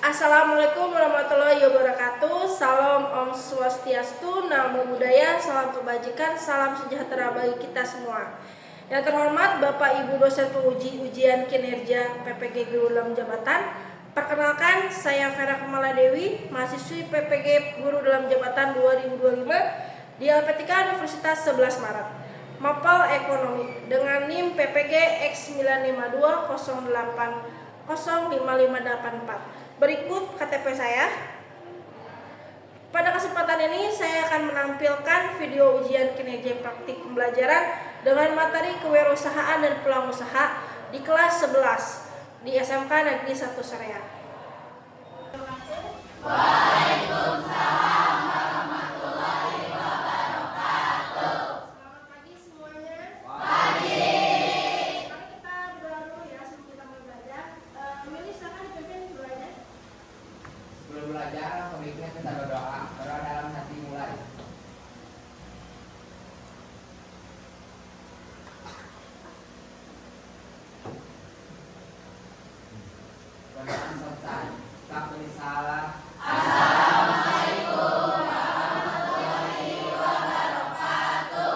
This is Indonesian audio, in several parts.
Assalamualaikum warahmatullahi wabarakatuh. Salam Om Swastiastu, Namo Buddhaya, salam kebajikan, salam sejahtera bagi kita semua. Yang terhormat Bapak Ibu dosen penguji ujian kinerja PPG Guru dalam Jabatan. Perkenalkan, saya Vera Kamaladewi, mahasiswi PPG Guru dalam Jabatan 2025 di LPTK Universitas 11 Maret. Mapel Ekonomi dengan NIM PPG X95208055584. Berikut KTP saya. Pada kesempatan ini saya akan menampilkan video ujian kinerja praktik pembelajaran dengan materi kewirausahaan dan peluang usaha di kelas 11 di SMK Negeri 1 Sereak. Waalaikumsalam warahmatullahi wabarakatuh. Selamat pagi semuanya. Pagi. Mari kita berdoa dulu ya sebelum kita mulai belajar. Milih silakan dipimpin doanya. Sebelum belajar, pemiliknya kita berdoa. Berdoa dalam hati mulai. Bacaan selesai. Tak tulis salah. Assalamualaikum warahmatullahi wabarakatuh.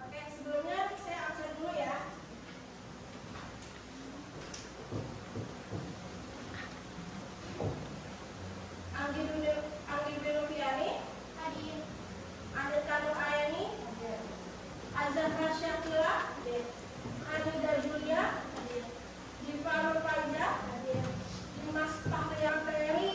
Oke, sebelumnya saya absen dulu ya. Anggi Benoviani, hadir. Andika Nur Ayani, hadir. Azhar Syakila, hadir. Anida Julia, hadir. Diva Nur Faiza, hadir. Dimas Tahrian Ferry,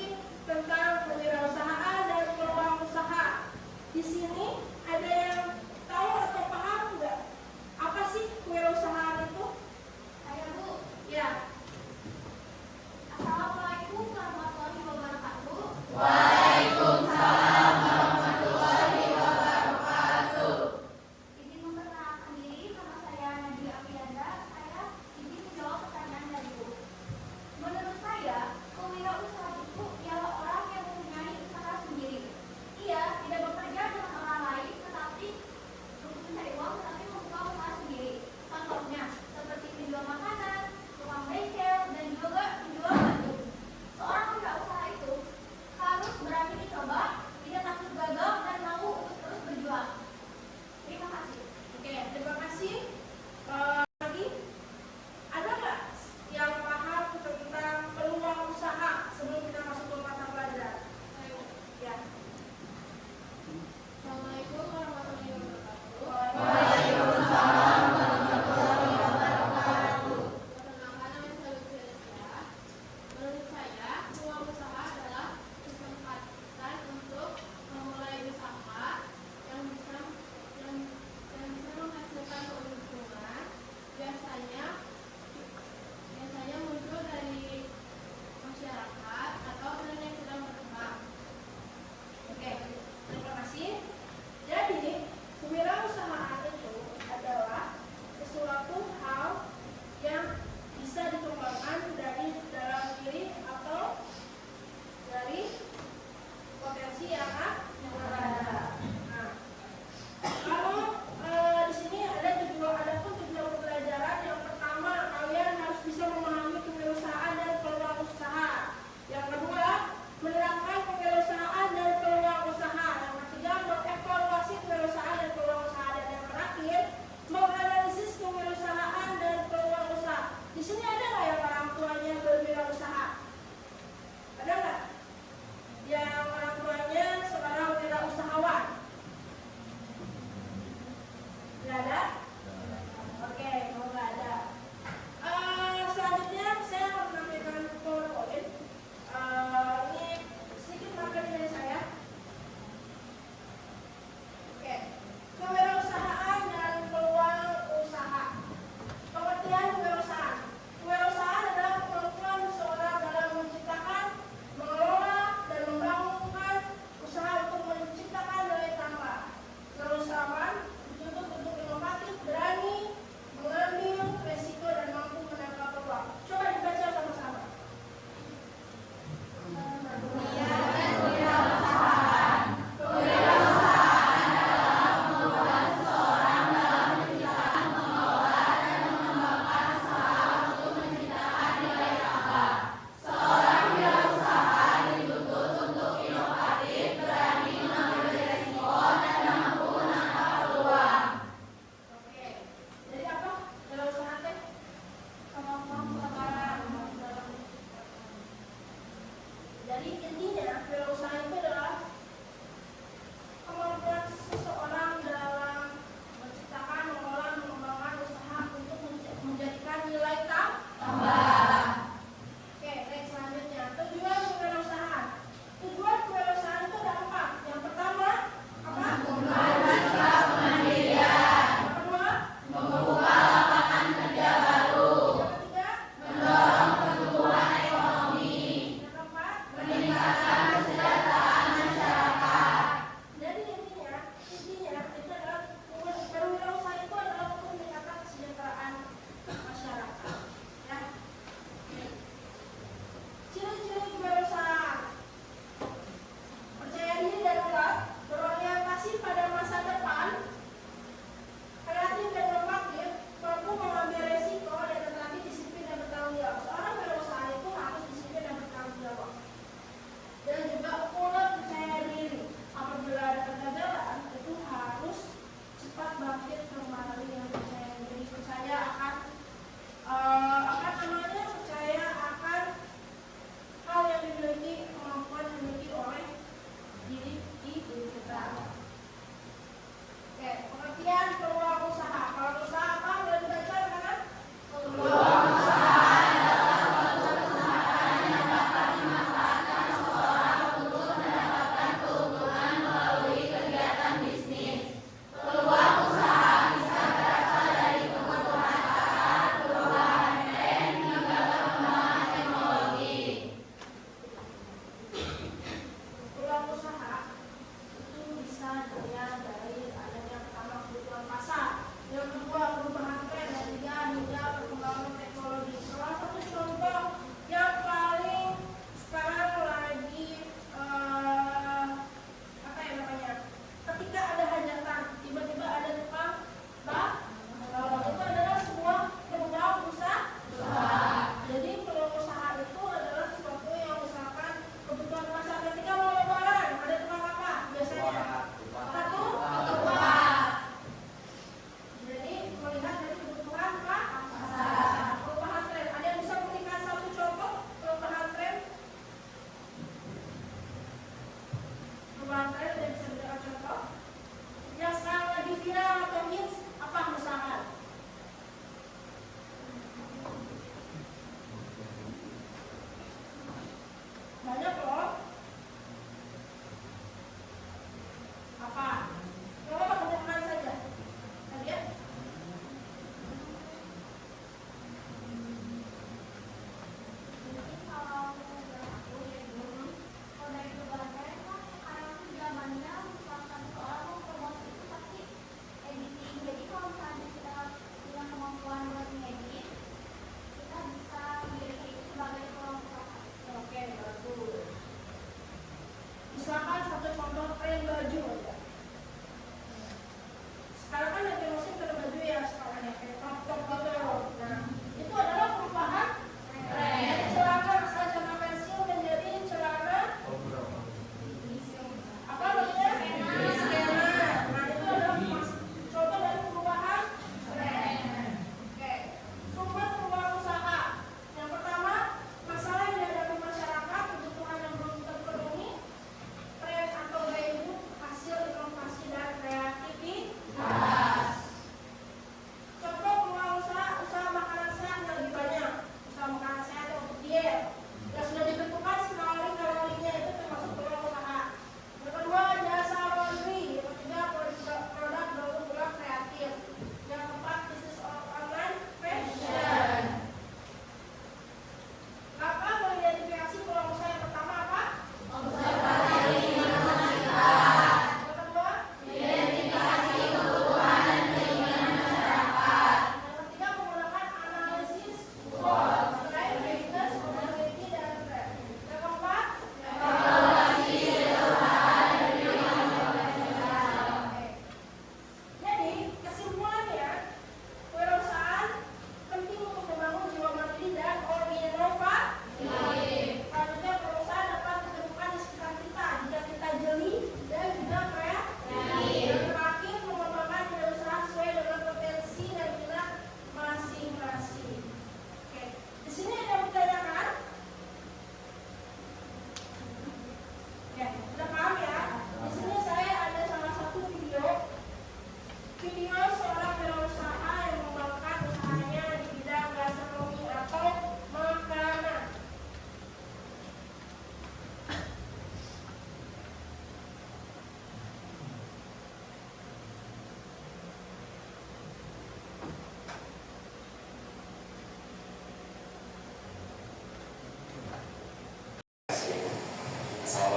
Jadi intinya wirausaha itu adalah kemampuan seseorang dalam menciptakan, mengelola, mengembangkan usaha untuk menjadikan nilai tambah. Oke, next selanjutnya. Tujuan kewirausahaan. Tujuan kewirausahaan itu ada 4. Yang pertama, apa? Yang kedua, membuka lapangan kerja baru. Yang ketiga, mendorong pertumbuhan ekonomi. Yang keempat, meningkatkan kesejahteraan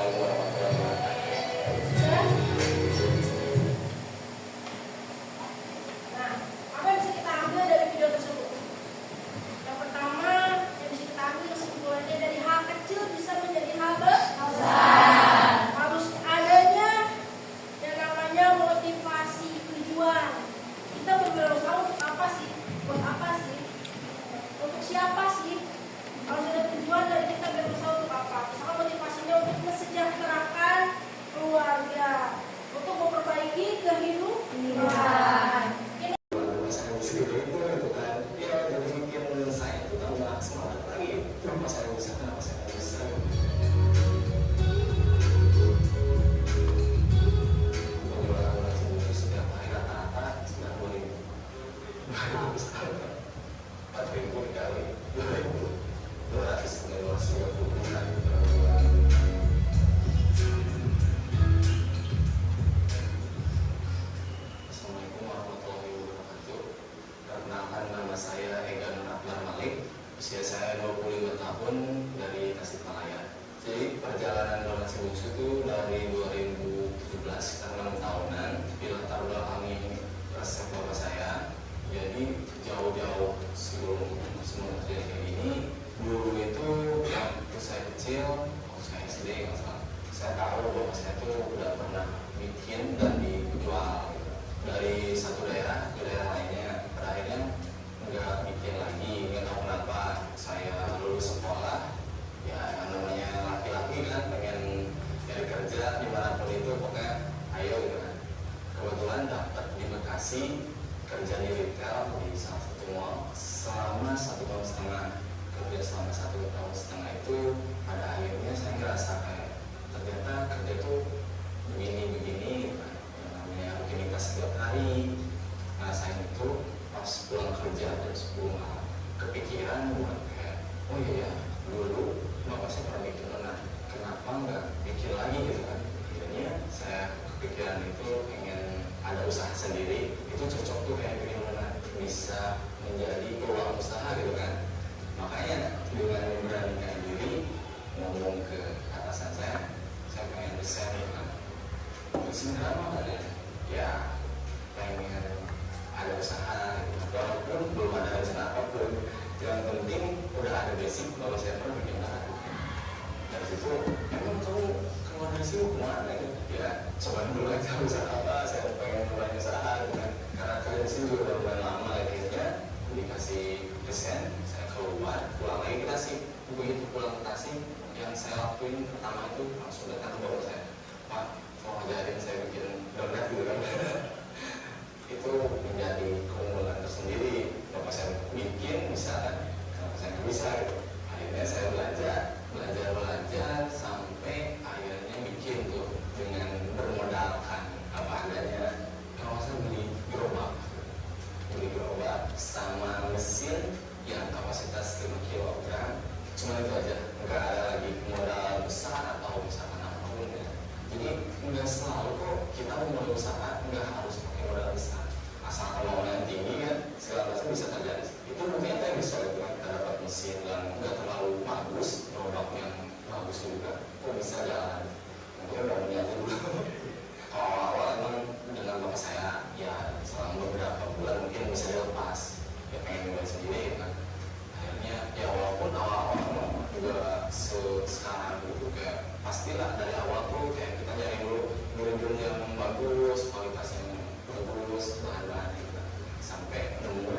Assalamualaikum warahmatullahi wabarakatuh. Nah, apa yang bisa kita ambil dari video tersebut? Yang pertama, yang bisa kita ambil kesimpulannya dari hal kecil bisa menjadi hal besar. Harus adanya yang namanya motivasi tujuan. Kita berusaha untuk apa sih? Buat apa sih? Untuk siapa sih? Harus ada tujuan dari kita berusaha untuk apa? Misalkan motivasinya untuk mesejahterakan keluarga, untuk memperbaiki kehidupan. Saya sendiri itu kan ya jadi bikin saya itu tambah semangat lagi. Kenapa saya bisa? Kenapa saya bisa? Penjualan nasi bungkus setiap hari rata-rata 90.000. Bisa 4.000 dikali 250 kali per bulan. Assalamualaikum warahmatullahi wabarakatuh. Perkenalkan, nama saya Ega Nur Akbar Malik. Usia saya 25 tahun, dari Tasikmalaya. Jadi perjalanan donasi bungsu itu dari 2017, sekitar 6 tahunan. Dilatar belakangi resep bapak saya. Jadi jauh-jauh sebelum semua terjadi kayak gini, dulu itu waktu saya kecil, waktu saya SD nggak salah, saya tahu bahwa saya tuh udah pernah bikin dan dijual dari satu daerah ke daerah lainnya. Pada akhirnya nggak bikin lagi, nggak tahu kenapa. Saya lulus sekolah, ya yang namanya laki-laki kan pengen cari kerja dimanapun itu, pokoknya ayo gitu kan. Kebetulan dapat di Bekasi, kerja di retail di salah satu mall selama 1,5 tahun. Kerja selama 1,5 tahun itu, pada akhirnya saya ngerasa kayak ternyata kerja tuh begini-begini gitu kan. Yang namanya rutinitas setiap hari. Nah saya itu pas pulang kerja jam 10 malam kepikiran buat kayak, oh iya ya, dulu bapak saya pernah bikin donat, kenapa nggak bikin lagi gitu kan. Akhirnya saya kepikiran itu pengen ada usaha sendiri. Itu cocok tuh kayak bikin donat, bisa menjadi peluang usaha gitu kan. Makanya dengan memberanikan diri ngomong ke atasan saya pengen desain gitu kan. Desain apa kan ya, pengen ada usaha gitu. Walaupun belum ada rencana apapun, yang penting udah ada basic bahwa saya pernah bikin donat. Dari situ, emang kamu keluar dari sini kemana gitu? Ya coba dulu aja usaha apa, saya pengen mulai usaha gitu kan. Karena kerja di sini juga udah lumayan lama, akhirnya dikasih desain, saya keluar, pulang lagi ke Tasik. Begitu pulang ke Tasik, yang saya lakuin pertama itu langsung datang ke bapak saya, Pak, mau ngajarin saya bikin donat gitu kan. Itu menjadi keunggulan tersendiri. Bapak saya bikin bisa kan, kenapa saya nggak bisa gitu. Akhirnya saya belajar sampai akhirnya bikin tuh dengan bermodalkan apa adanya. Kalau saya beli gerobak sama mesin yang kapasitas 5 kg, cuma itu aja, nggak ada lagi modal besar atau misalkan apapun ya. Jadi nggak selalu kok kita mau mulai usaha nggak harus pakai modal besar, asal kemauan yang tinggi kan segala macam bisa terjadi. Itu mungkin kita bisa lakukan, kita dapat mesin yang nggak terlalu bagus, gerobak yang bagus juga, kok bisa jalan. Mungkin udah niatnya dulu. Kalau awal-awal emang dengan bapak saya ya selama beberapa bulan mungkin bisa dilepas, ya pengen mulai sendiri kan. Akhirnya ya walaupun awal-awal juga sekarang itu kayak pastilah dari awal tuh kayak kita nyari dulu brand yang bagus, kualitas yang bagus, bahan-bahan gitu, sampai nemu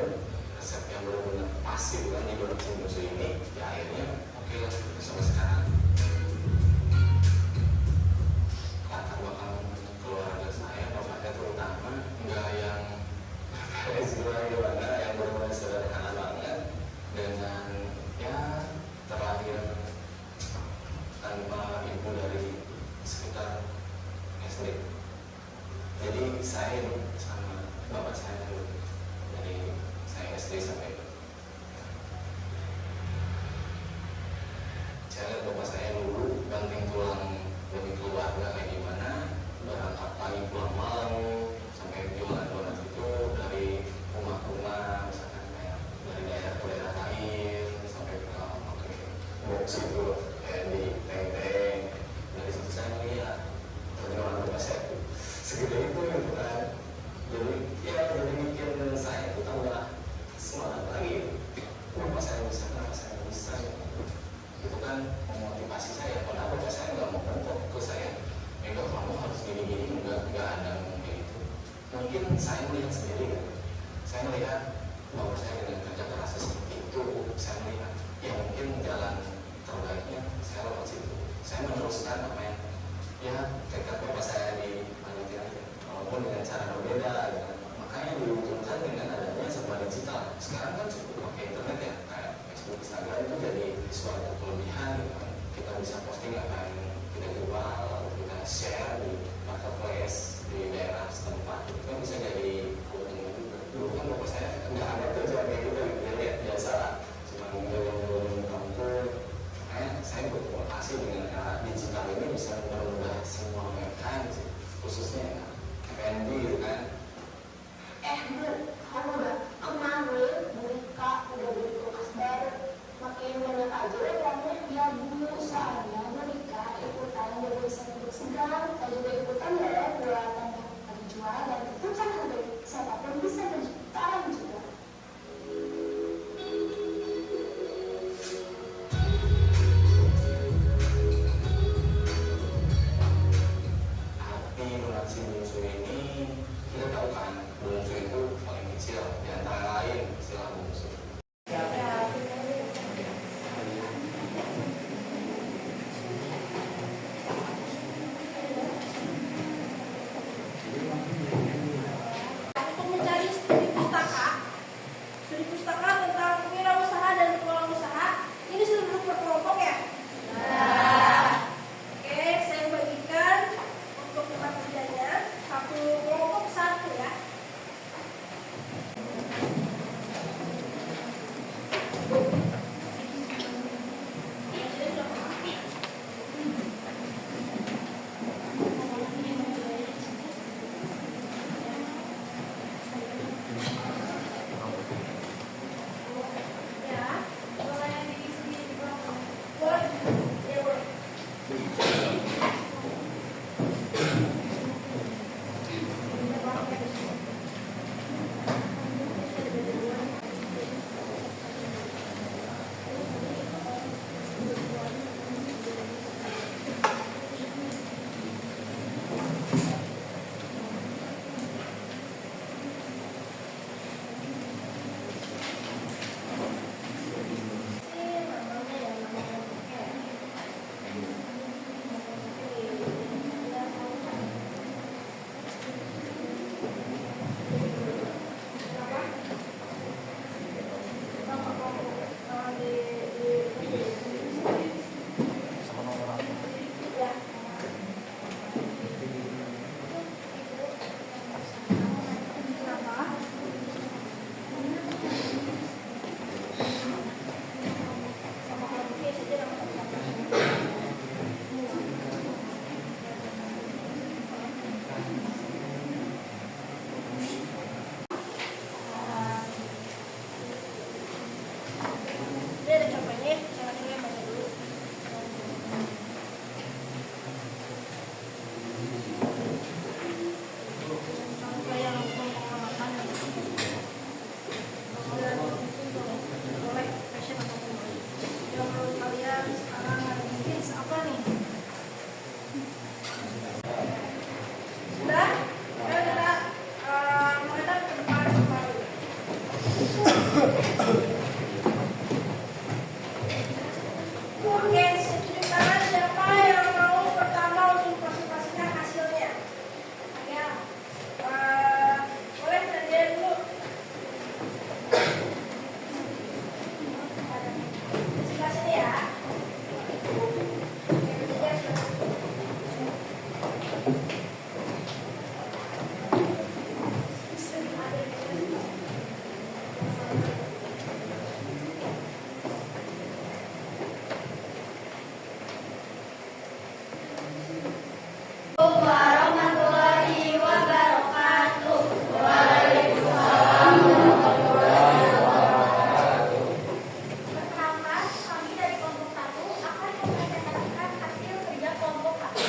resep yang benar-benar pas gitu kan di donat bungsu ini. Ya akhirnya oke lah sampai sekarang. Latar belakang keluarga saya, bapaknya terutama nggak yang gimana, yang benar-benar sederhana banget, dengan ya terlahir tanpa ibu dari sekitar SD. Jadi saya hidup sama bapak saya dulu dari saya SD sampai saya lihat bapak saya dulu banting tulang demi keluarga kayak gimana, berangkat pagi pulang malam, sampai jualan donat itu dari rumah ke rumah, misalkan kayak dari daerah ke daerah lain, sampai ke box itu kayak di teng-teng. Dari situ saya saya melihat sendiri kan, saya melihat bahwa saya dengan kerja keras seperti itu, saya melihat ya mungkin jalan terbaiknya saya lewat situ. Saya meneruskan apa yang ya tekad bapak saya di panitia aja, walaupun dengan cara berbeda gitu. Makanya diuntungkan dengan adanya serba digital. Sekarang kan cukup pakai internet ya, kayak Facebook, Instagram itu jadi suatu kelebihan gitu kan. Kita bisa posting apa yang kita jual, lalu kita share di marketplace di daerah setempat. Itu kan bisa jadi keuntungan juga. Dulu kan bapak saya nggak ada kerja kayak gitu, dia lihat biasa cuma ngomong kampung. Makanya saya berterima dengan era digital ini bisa mempermudah semua UMKM sih, khususnya F&B gitu kan. Kamu udah kemarin mereka udah beli kulkas baru, makin banyak aja orangnya dia dulu soalnya mereka ikutan dia bisa hidup segar, saya juga ikutan ya buat tambah jual dan itu kan harga siapapun bisa berjutaan juga. Tapi donasi bungsu ini kita tahu kan, bungsu itu paling kecil di antara lain istilah bungsu. Untuk mencari studi pustaka tentang wirausaha dan peluang usaha, ini sudah duduk berkelompok ya? Oke, saya bagikan untuk tempat kerjanya satu kelompok satu ya. Ya, boleh diisi di kelompok. Boleh, ya boleh. Ini ada contohnya, saya coba baca dulu. Contoh yang pengamatan boleh fashion apapun. Yang menurut kalian sekarang ada hits apa nih? Sudah? Ayo kita menghadap ke depan kembali. Oke, setuju tangan siapa yang mau pertama untuk presentasikan hasilnya? Ya, boleh terjadi dulu. Sebelah sini ya. Warahmatullahi wabarakatuh. Perkenalkan, kami dari kelompok 1 akan mempresentasikan hasil kerja kelompok kami.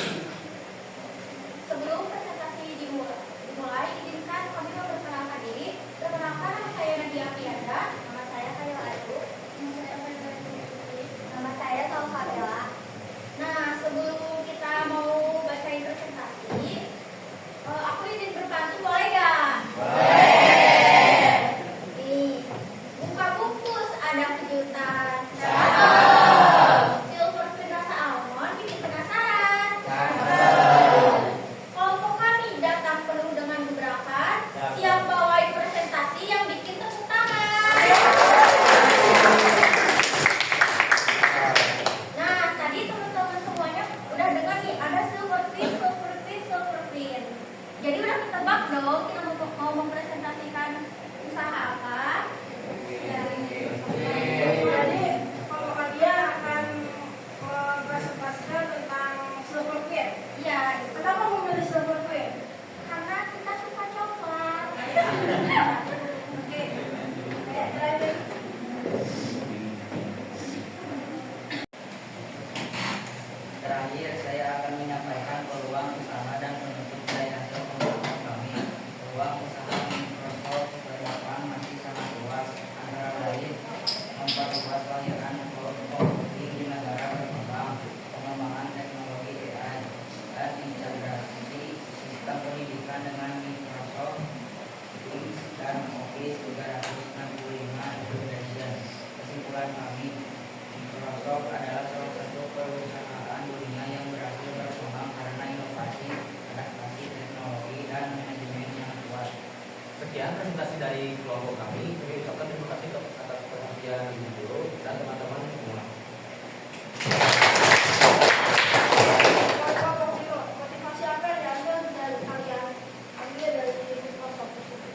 presentasi dari kelompok kami ucapkan terima kasih atas perhatian Ibu Guru dan teman-teman semua. Motivasi apa yang diambil dari kalian? Ambil dari Microsoft tersebut.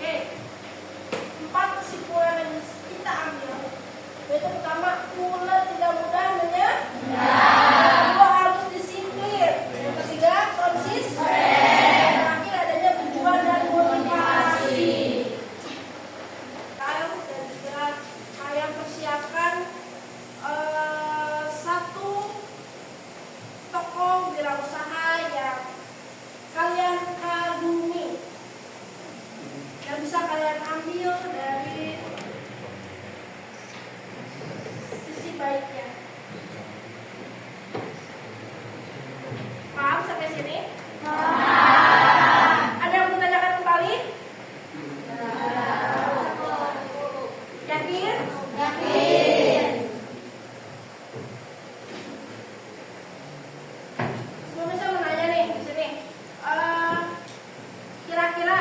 Oke, 4 kesimpulan yang kita ambil. Yaitu pertama, ular tidak mudah menyerah. Kedua, harus disiplin. Yang ketiga, konsisten. Terakhir, adanya tujuan dan motivasi. Kalian dan segera kalian persiapkan satu tokoh wirausaha yang kalian kagumi, yang bisa kalian ambil dari sisi baiknya. Paham sampai sini? Ada yang mau tanyakan kembali? Yakin? Yakin. Sebelumnya saya mau nanya nih di sini. Kira-kira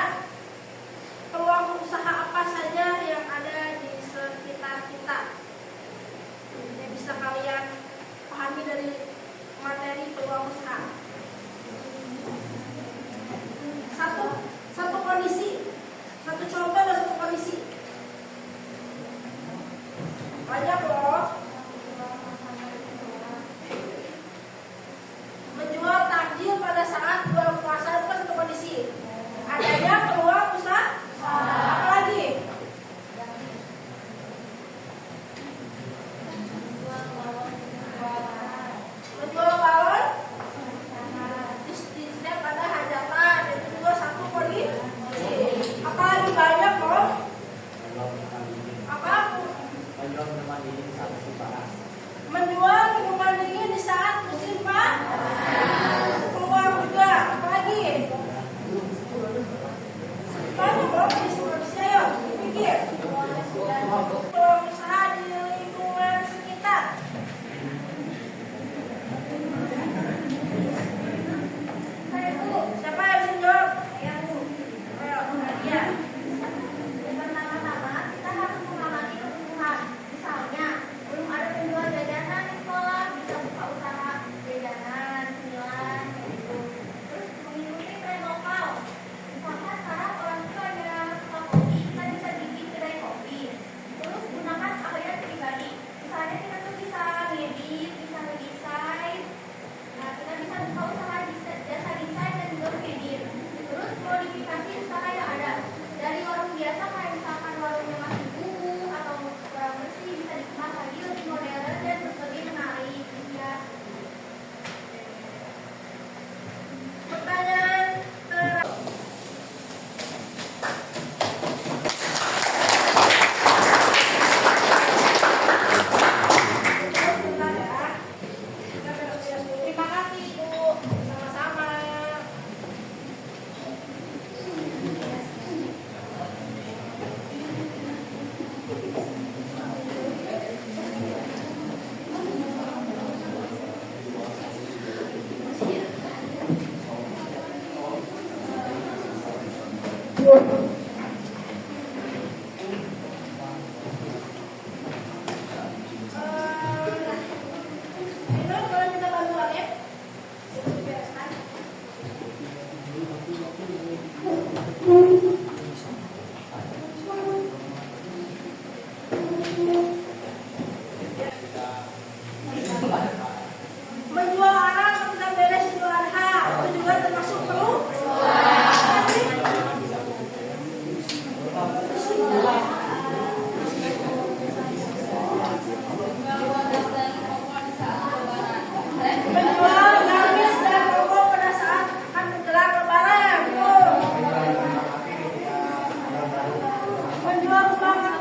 peluang usaha apa saja yang ada di sekitar kita yang bisa Menjual banget